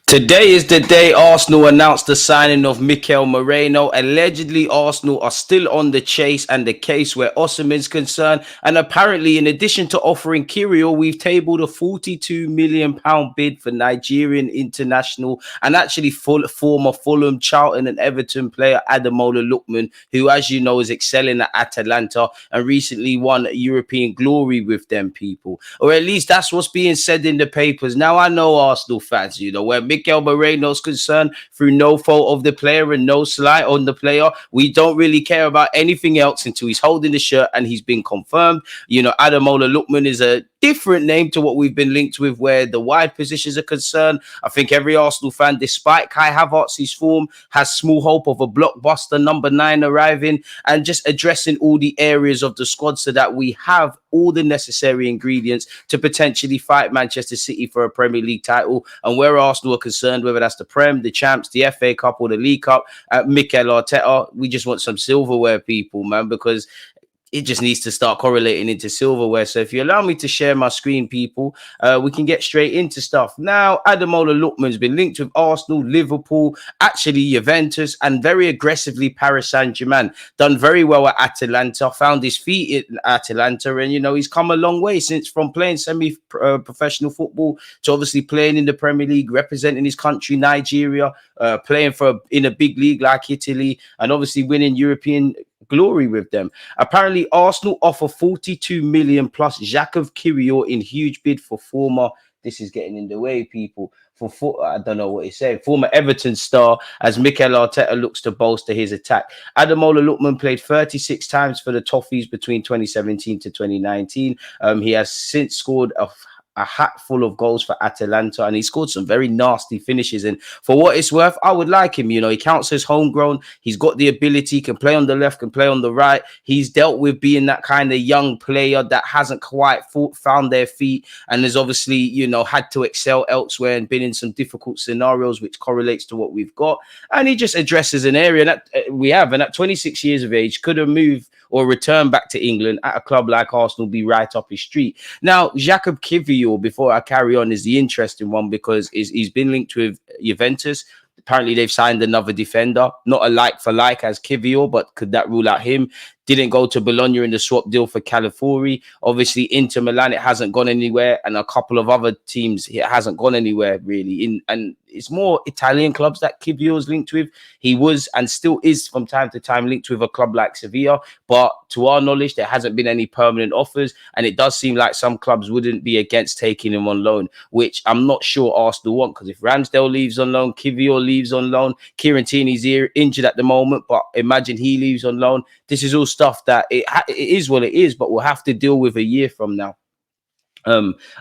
Today is the day Arsenal announced the signing of Mikel Moreno. Allegedly, Arsenal are still on the chase and the case where Osimhen's concerned. And apparently, in addition to offering Kirill, we've tabled a £42 million bid for Nigerian international and actually former Fulham, Charlton and Everton player Ademola Lookman, who, as you know, is excelling at Atalanta and recently won European glory with them people. Or at least that's what's being said in the papers. Now, I know Arsenal fans, where Mikel Moreno's concerned through no fault of the player and no slight on the player. We don't really care about anything else until he's holding the shirt and he's been confirmed. Ademola Lookman is a different name to what we've been linked with where the wide positions are concerned. I think every Arsenal fan, despite Kai Havertz's form, has small hope of a blockbuster number 9 arriving and just addressing all the areas of the squad so that we have all the necessary ingredients to potentially fight Manchester City for a Premier League title. And where Arsenal are concerned, whether that's the Prem, the Champs, the FA Cup or the League Cup, Mikel Arteta, we just want some silverware, people, man, because it just needs to start correlating into silverware. So if you allow me to share my screen, people, we can get straight into stuff. Now, Ademola Lookman's been linked with Arsenal, Liverpool, actually Juventus, and very aggressively Paris Saint-Germain. Done very well at Atalanta, found his feet in Atalanta, and, he's come a long way since from playing semi-professional football to obviously playing in the Premier League, representing his country, Nigeria, playing in a big league like Italy, and obviously winning European glory with them. Apparently, Arsenal offer 42 million plus Jakub Kirill in huge bid for former. This is getting in the way, people. I don't know what he said. Former Everton star, as Mikel Arteta looks to bolster his attack. Ademola Lookman played 36 times for the Toffees between 2017 to 2019. He has since scored a hat full of goals for Atalanta, and he scored some very nasty finishes. And for what it's worth, I would like him. He counts as homegrown. He's got the ability, can play on the left, can play on the right. He's dealt with being that kind of young player that hasn't quite found their feet and has obviously, had to excel elsewhere and been in some difficult scenarios, which correlates to what we've got. And he just addresses an area that we have. And at 26 years of age, could have moved or returned back to England at a club like Arsenal, be right up his street. Now, Jakub Kirill, before I carry on, is the interesting one because he's been linked with Juventus. Apparently, they've signed another defender, not a like for like as Kirill, but could that rule out him? Didn't go to Bologna in the swap deal for Calafiori. Obviously, Inter Milan, it hasn't gone anywhere. And a couple of other teams, it hasn't gone anywhere, really. And it's more Italian clubs that Kivio's linked with. He was and still is from time to time linked with a club like Sevilla. But to our knowledge, there hasn't been any permanent offers. And it does seem like some clubs wouldn't be against taking him on loan, which I'm not sure Arsenal want. Because if Ramsdale leaves on loan, Kivio leaves on loan, Kieran Tierney's injured at the moment, but imagine he leaves on loan. This is all stuff that it is what it is, but we'll have to deal with a year from now.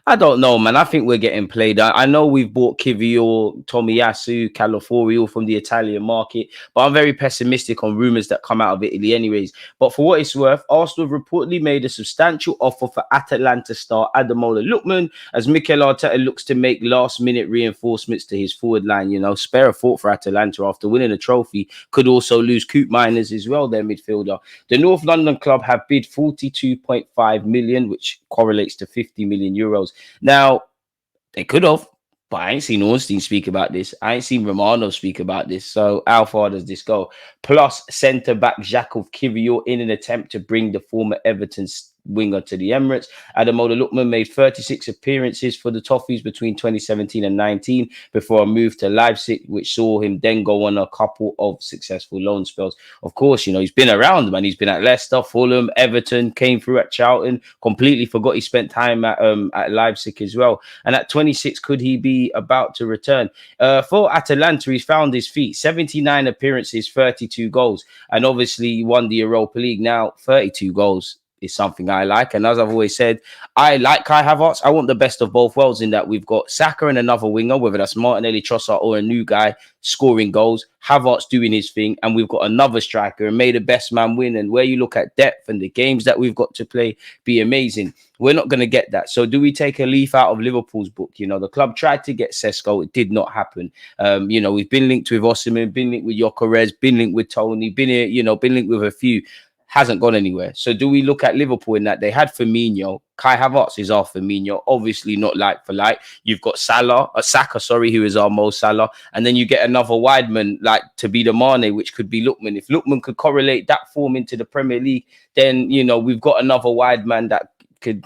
I don't know, man. I think we're getting played. I know we've bought Kivio, Tomiyasu, Calafiori all from the Italian market, but I'm very pessimistic on rumours that come out of Italy anyways. But for what it's worth, Arsenal have reportedly made a substantial offer for Atalanta star Ademola Lookman as Mikel Arteta looks to make last-minute reinforcements to his forward line. Spare a thought for Atalanta after winning a trophy. Could also lose Coop Miners as well, their midfielder. The North London club have bid 42.5 million, which correlates to 50 million euros. Now, they could have, but I ain't seen Ornstein speak about this. I ain't seen Romano speak about this. So how far does this go? Plus, centre-back Jakub Kirill in an attempt to bring the former Everton winger to the Emirates. Ademola Lookman made 36 appearances for the Toffees between 2017 and 19 before a move to Leipzig, which saw him then go on a couple of successful loan spells. Of course, he's been around, man. He's been at Leicester, Fulham, Everton, came through at Charlton, completely forgot he spent time at Leipzig as well. And at 26, could he be about to return? For Atalanta, he's found his feet, 79 appearances, 32 goals, and obviously won the Europa League. Now, 32 goals is something I like. And as I've always said, I like Kai Havertz. I want the best of both worlds in that we've got Saka and another winger, whether that's Martinelli, Trossard or a new guy scoring goals, Havertz doing his thing, and we've got another striker and may the best man win. And where you look at depth and the games that we've got to play, be amazing. We're not going to get that. So do we take a leaf out of Liverpool's book? The club tried to get Sesko. It did not happen. We've been linked with Osimhen, been linked with Gyökeres, been linked with Tony, been linked with a few. hasn't gone anywhere. So do we look at Liverpool in that they had Firmino? Kai Havertz is our Firmino, obviously not like for like. You've got Saka, sorry, who is our Mo Salah, and then you get another wideman like to be the Mane, which could be Lookman. If Lookman could correlate that form into the Premier League, then we've got another wide man that could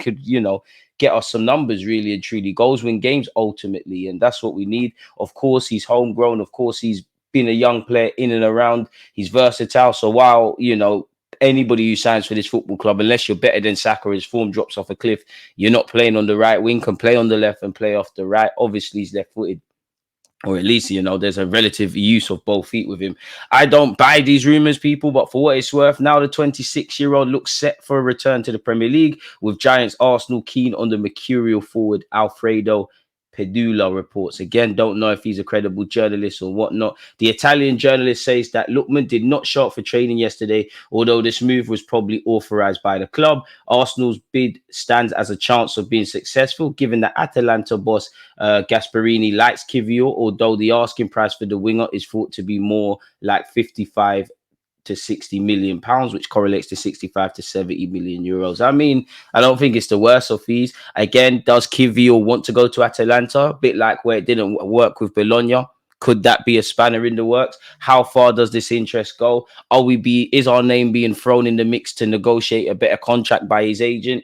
get us some numbers, really and truly. Goals win games ultimately, and that's what we need. Of course, he's homegrown. Of course, he's been a young player in and around. He's versatile. So while anybody who signs for this football club, unless you're better than Saka, his form drops off a cliff, you're not playing on the right wing, can play on the left and play off the right. Obviously, he's left-footed, or at least there's a relative use of both feet with him. I don't buy these rumors, people, but for what it's worth, now the 26-year-old looks set for a return to the Premier League, with Giants Arsenal keen on the mercurial forward Alfredo Pedula, reports. Again, don't know if he's a credible journalist or whatnot. The Italian journalist says that Lookman did not show up for training yesterday, although this move was probably authorized by the club. Arsenal's bid stands as a chance of being successful, given that Atalanta boss Gasperini likes Kivior, although the asking price for the winger is thought to be more like 55 to 60 million pounds, which correlates to 65 to 70 million euros. I mean, I don't think it's the worst of fees. Again, does Kivior want to go to Atalanta? A bit like where it didn't work with Bologna. Could that be a spanner in the works? How far does this interest go? Is our name being thrown in the mix to negotiate a better contract by his agent?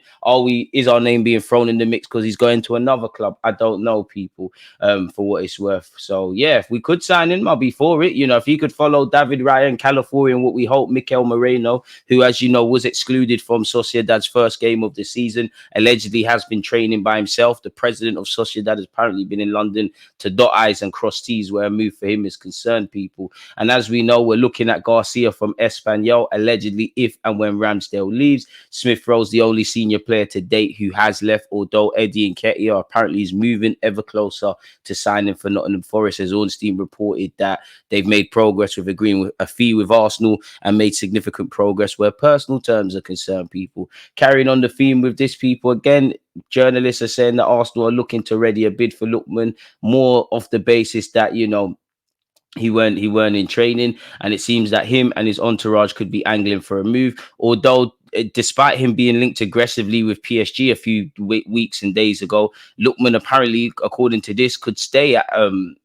Is our name being thrown in the mix because he's going to another club? I don't know, people, for what it's worth. So yeah, if we could sign him, I'll be for it. If he could follow David Raya, California, and what we hope, Mikel Moreno, who, as you know, was excluded from Sociedad's first game of the season, allegedly has been training by himself. The president of Sociedad has apparently been in London to dot I's and cross T's where a move for him is concerned, people. And as we know, we're looking at Garcia from Espanyol, allegedly, if and when Ramsdale leaves. Smith Rowe's the only senior player to date who has left, although Eddie Nketiah apparently is moving ever closer to signing for Nottingham Forest, as Ornstein reported that they've made progress with agreeing with a fee with Arsenal and made significant progress where personal terms are concerned, people. Carrying on the theme with this, people, again, journalists are saying that Arsenal are looking to ready a bid for Lookman, more off the basis that he weren't in training, and it seems that him and his entourage could be angling for a move. Although, despite him being linked aggressively with PSG a few weeks and days ago, Lookman apparently, according to this, could stay at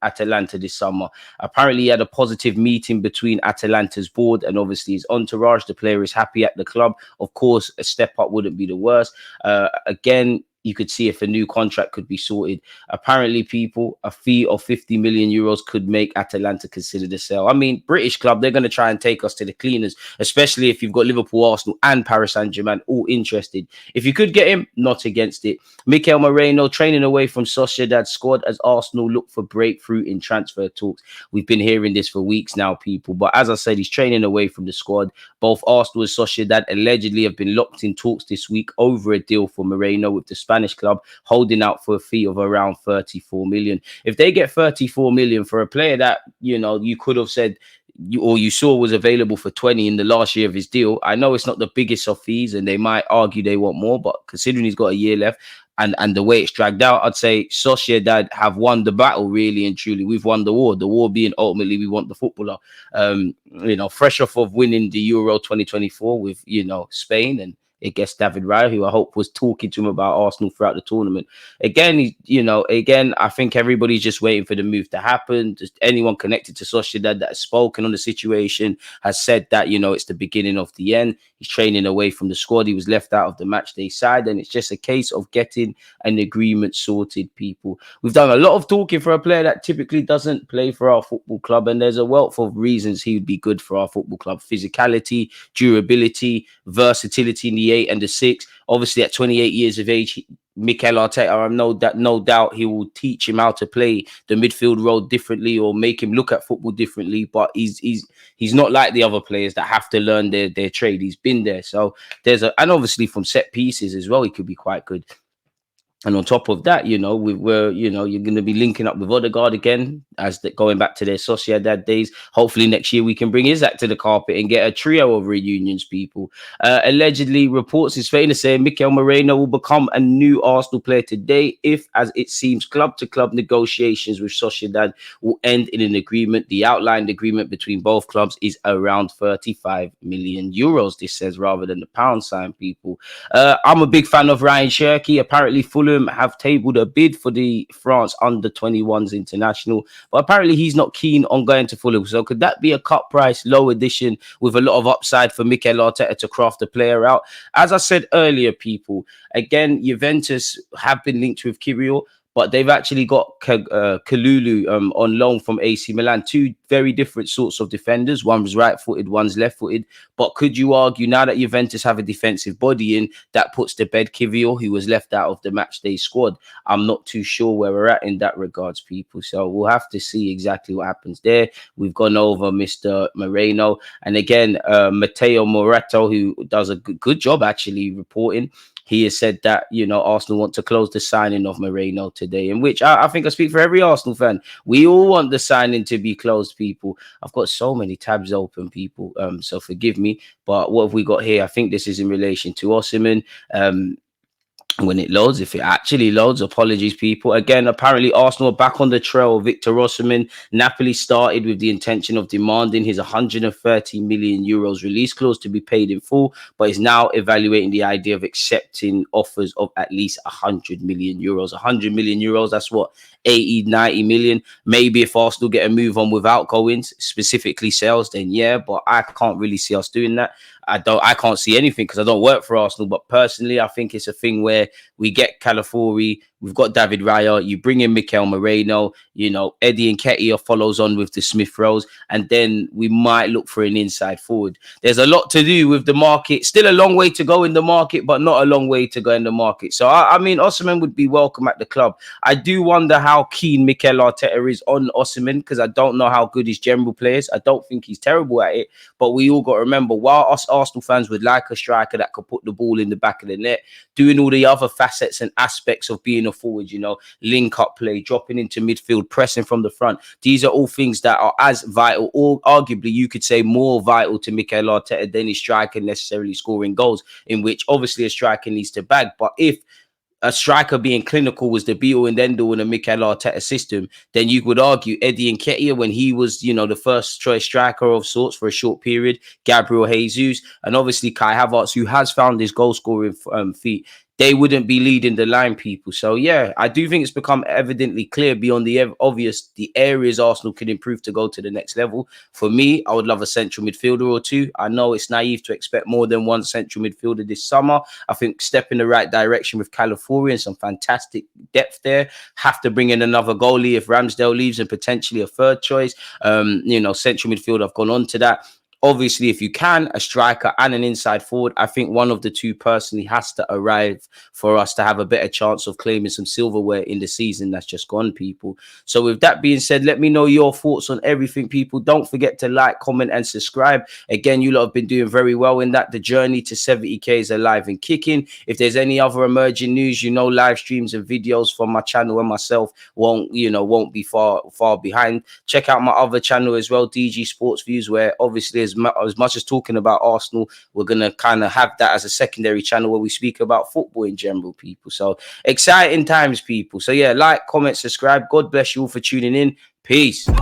Atalanta this summer. Apparently, he had a positive meeting between Atalanta's board and obviously his entourage. The player is happy at the club. Of course, a step up wouldn't be the worst. Again, you could see if a new contract could be sorted. Apparently, people, a fee of 50 million euros could make Atalanta consider the sale. I mean, British club, they're going to try and take us to the cleaners, especially if you've got Liverpool, Arsenal, and Paris Saint-Germain all interested. If you could get him, not against it. Mikel Moreno training away from Sociedad's squad as Arsenal look for breakthrough in transfer talks. We've been hearing this for weeks now, people. But as I said, he's training away from the squad. Both Arsenal and Sociedad allegedly have been locked in talks this week over a deal for Moreno, with the Spanish club holding out for a fee of around 34 million. If they get 34 million for a player that, you could have said you saw was available for 20 in the last year of his deal, I know it's not the biggest of fees and they might argue they want more, but considering he's got a year left, and the way it's dragged out, I'd say Sociedad have won the battle, really and truly. We've won the war. The war being ultimately we want the footballer. Fresh off of winning the Euro 2024 with, Spain, and it gets David Raya, who I hope was talking to him about Arsenal throughout the tournament. Again, I think everybody's just waiting for the move to happen. Just anyone connected to Sociedad that has spoken on the situation has said that, it's the beginning of the end. He's training away from the squad. He was left out of the match day side, and it's just a case of getting an agreement sorted, people. We've done a lot of talking for a player that typically doesn't play for our football club, and there's a wealth of reasons he would be good for our football club. Physicality, durability, versatility in the 8 and the 6. Obviously, at 28 years of age, Mikel Arteta, I'm no doubt he will teach him how to play the midfield role differently or make him look at football differently. But he's not like the other players that have to learn their trade. He's been there, so and obviously from set pieces as well, he could be quite good. And on top of that, you're going to be linking up with Odegaard again. going back to their Sociedad days. Hopefully next year we can bring Isaac to the carpet and get a trio of reunions, people. Allegedly, reports in Spain are saying Mikel Moreno will become a new Arsenal player today if, as it seems, club-to-club negotiations with Sociedad will end in an agreement. The outlined agreement between both clubs is around 35 million euros, this says, rather than the pound sign, people. I'm a big fan of Ryan Cherky. Apparently, Fulham have tabled a bid for the France under-21s international, but apparently he's not keen on going to Fulham. So could that be a cut price, low addition with a lot of upside for Mikel Arteta to craft a player out? As I said earlier, people, again, Juventus have been linked with Kirill, but they've actually got Kalulu on loan from AC Milan. Two very different sorts of defenders. One's right-footed, one's left-footed. But could you argue now that Juventus have a defensive body in, that puts to bed Kirill, who was left out of the matchday squad? I'm not too sure where we're at in that regards, people. So we'll have to see exactly what happens there. We've gone over Mr. Moreno. And again, Matteo Moretto, who does a good job actually reporting. He has said that, you know, Arsenal want to close the signing of Merino today, in which I think I speak for every Arsenal fan. We all want the signing to be closed, people. I've got so many tabs open, people, so forgive me. But what have we got here? I think this is in relation to Osimhen. When it loads, if it actually loads, apologies, people. Again, apparently Arsenal are back on the trail of Victor Osimhen. Napoli started with the intention of demanding his 130 million euros release clause to be paid in full, but is now evaluating the idea of accepting offers of at least 100 million euros. 100 million euros, that's what, 80, 90 million. Maybe if Arsenal get a move on without goings, specifically sales, then yeah, but I can't really see us doing that. I can't see anything because I don't work for Arsenal, but personally, I think it's a thing where we get Calafiori, we've got David Raya, you bring in Mikel Moreno, you know, Eddie Nketiah follows on with the Smith Rowe, and then we might look for an inside forward. There's a lot to do with the market. Still a long way to go in the market, but not a long way to go in the market. So, I mean, Osimhen would be welcome at the club. I do wonder how keen Mikel Arteta is on Osimhen because I don't know how good his general play is. I don't think he's terrible at it, but we all got to remember, while us Arsenal fans would like a striker that could put the ball in the back of the net, doing all the other facets and aspects of being a forward, you know, link up play, dropping into midfield, pressing from the front. These are all things that are as vital, or arguably you could say more vital to Mikel Arteta than his striker necessarily scoring goals, in which obviously a striker needs to bag. But if a striker being clinical was the be-all and end-all in a Mikel Arteta system, then you could argue Eddie Nketiah, when he was, you know, the first choice striker of sorts for a short period, Gabriel Jesus, and obviously Kai Havertz, who has found his goal-scoring feat, they wouldn't be leading the line, people. So, yeah, I do think it's become evidently clear beyond the obvious the areas Arsenal can improve to go to the next level. For me, I would love a central midfielder or two. I know it's naive to expect more than one central midfielder this summer. I think step in the right direction with Calafiori and some fantastic depth there. Have to bring in another goalie if Ramsdale leaves and potentially a third choice. You know, central midfield, I've gone on to that. Obviously, if you can, a striker and an inside forward, I think one of the two personally has to arrive for us to have a better chance of claiming some silverware in the season that's just gone, people. So with that being said, let me know your thoughts on everything, people. Don't forget to like, comment and subscribe. Again, you lot have been doing very well in that. The journey to 70k is alive and kicking. If there's any other emerging news, you know, live streams and videos from my channel and myself won't be far behind. Check out my other channel as well, DG Sports Views, where obviously as much as talking about Arsenal, we're going to kind of have that as a secondary channel where we speak about football in general, people. So exciting times, people. So yeah, like, comment, subscribe. God bless you all for tuning in. Peace. Like